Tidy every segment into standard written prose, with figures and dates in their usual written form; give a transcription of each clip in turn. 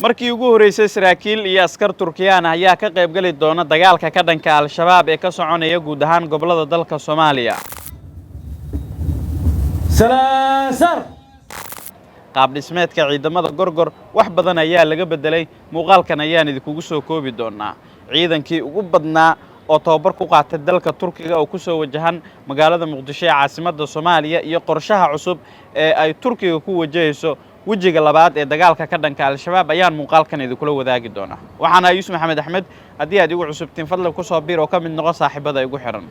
markii ugu horeysay saraakiil iyo askar Turkiyaan ah ayaa ka qayb gali doona dagaalka ka dhanka al-shabaab ee ka soconaya guud ahaan gobolada dalka Soomaaliya. Salaasar qaab dhismeedka ciidamada Gorgor wax badan ayaa laga bedelay muuqaalkan ayaan idinku soo koobi doonaa. Ciidankii ugu badnaa oo tababar ku qaatay dalka Turkiga oo ku soo wajahan magaalada Muqdisho ee caasimadda Soomaaliya iyo qorshaha cusub ee ay Turkiga ku wajahayso wajiga labaad ee dagaalka ka dhanka al-shabaab ayaan muuqaalkan idinkula wadaagi doonaa. Waxaan Yuusuf Maxamed Axmed haddii aad igu cusubtiin fadlan ku soo biir oo ka mid noqo saaxiibada igu xiran.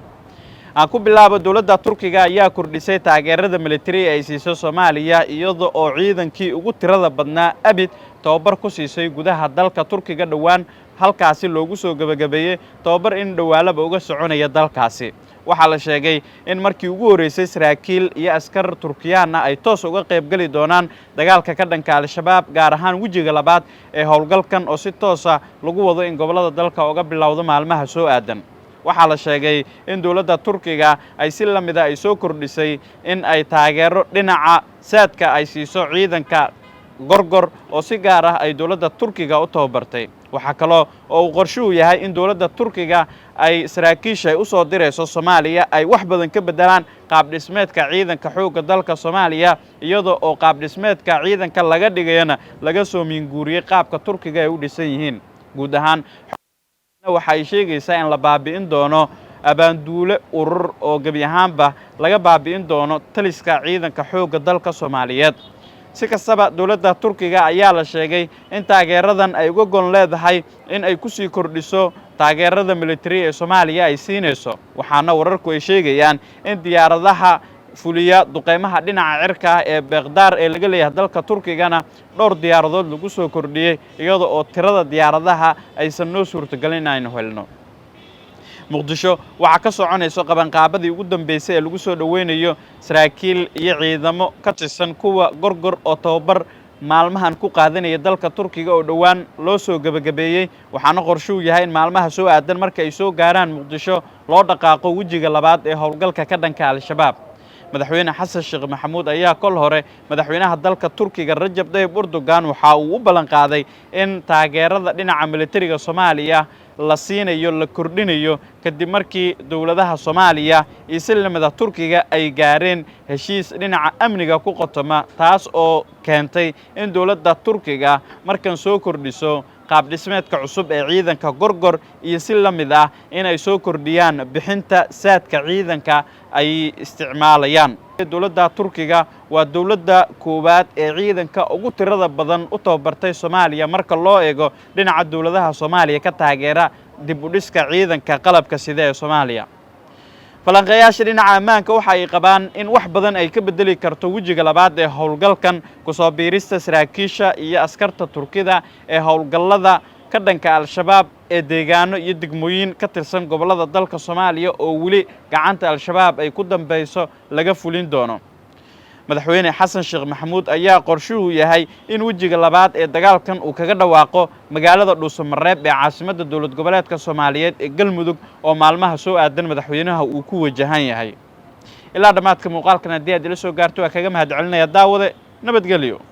aan ku bilaabo dawladda Turkiga ayaa kordhisay taageerada military ay siiso Soomaaliya iyadoo oo ciidankii ugu tirada badnaa abid tababar ku siisay gudaha dalka Turkiga dhawaan halkaasi loogu soo gabagabeeyay tababar in dhawaalaba uga soconaya dalkaasi. waxaa la sheegay in markii ugu horeysay saraakiil iyo askar Turkiyaan ay toos uga qayb gali doonaan dagaalka ka dhanka al-shabaab gaar ahaan wajiga labaad ee howlgalkan oo si toos ah lagu wado in gobolada dalka uga bilowdo maalmaha soo aadan. waxaa la sheegay in dawladda Turkiga ay si lamid ah ay soo kordhisay in ay taageero dhinaca saadka ay siiso ciidanka Gorgor oo si gaar ah ay dawladda Turkiga u tababartay. waxaa kale oo qorshuhu yahay in dawladda Turkiga ay saraakiisha u soo direyso Soomaaliya ay wax badan ka bedelaan qaab dhismeedka ciidanka xoogga dalka Soomaaliya iyadoo oo qaab dhismeedka ciidanka laga dhigayna laga soo miinguuriyay qaabka Turkiga ay u dhisan yihiin. guud ahaan waxay sheegaysaa in la baabi'in doono abaanduule urur oo gabi ahaanba laga baabi'in doono taliska ciidanka xoogga dalka Soomaaliyeed. si kastaba dawladda Turkiga ayaa la sheegay in taageeradan ay uga gon leedahay in ay ku sii kordhiso taageerada military ee Soomaaliya ay siinayso. waxaana wararku ay sheegayaan in diyaaradaha fuliya duqeymaha dhinaca cirka ah ee Beqdaar ee laga leeyahay dalka Turkigana dhowr diyaaradood lagu soo kordhiyay iyadoo oo tirada diyaaradaha aysan noo suurtagelin aynu helno. Muqdisho waxa ka soconayso qabanqaabadii ugu dambeysay ee lagu soo dhaweynayo saraakiil iyo ciidamo ka tirsan kuwa Gorgor oo tababar maalmahan ku qaadanaya dalka Turkiga oo dhawaan loo soo gabagabeeyay. waxaana qorshuhu yahay in maalmaha soo aadan marka ay soo gaaraan Muqdisho loo dhaqaaqo wajiga labaad ee howlgalka ka dhanka al-shabaab. madaxweyne Xasan Sheekh Maxamuud ayaa kol hore madaxweynaha dalka Turkiga Rajab Tayyip Erdogan waxa uu u ballan qaaday in taageerada dhinaca militariga Soomaaliya la siinayo la kordhinayo kadib markii dawladaha Soomaaliya iyo silmada Turkiga ay gaareen heshiis dhinaca amniga ku qotoma taas oo keentay in dawladda Turkiga markan soo kordhiso qaab dhismeedka cusub ee ciidanka Gorgor iyo si lamid ah in ay soo kordhiyaan bixinta saadka ciidanka ay isticmaalayaan. dawladda Turkiga waa dawladda koowaad ee ciidanka ugu tirada badan u tababartay Soomaaliya marka loo eego dhinaca dawladaha Soomaaliya ka taageera dib u dhiska ciidanka qalabka sida ee Soomaaliya. falanqeeyaasha dhinaca ammaanka waxa ay qabaan in wax badan ay ka bedeli karto wajiga labaad ee howlgalkan ku soo biirista saraakiisha iyo askarta Turkida ee howlgallada ka dhanka al-shabaab ee deegaano iyo degmooyin ka tirsan gobolada dalka Soomaaliya oo wali gacanta al-shabaab ay ku dambayso laga fulin doono. madaxweyne Xasan Sheekh Maxamuud ayaa qorshuhu yahay in wajiga labaad ee dagaalkan uu kaga dhawaaqo magaalada Dhuusamareeb ee caasimadda dawlad goboleedka Soomaaliyeed ee Galmudug oo maalmaha soo aadan madaxweynaha uu ku wajahan yahay. ilaa dhamaadka muuqaalkan haddii aad ila soo gaarto waa kaga mahadcelinaya daawade nabadgelyo.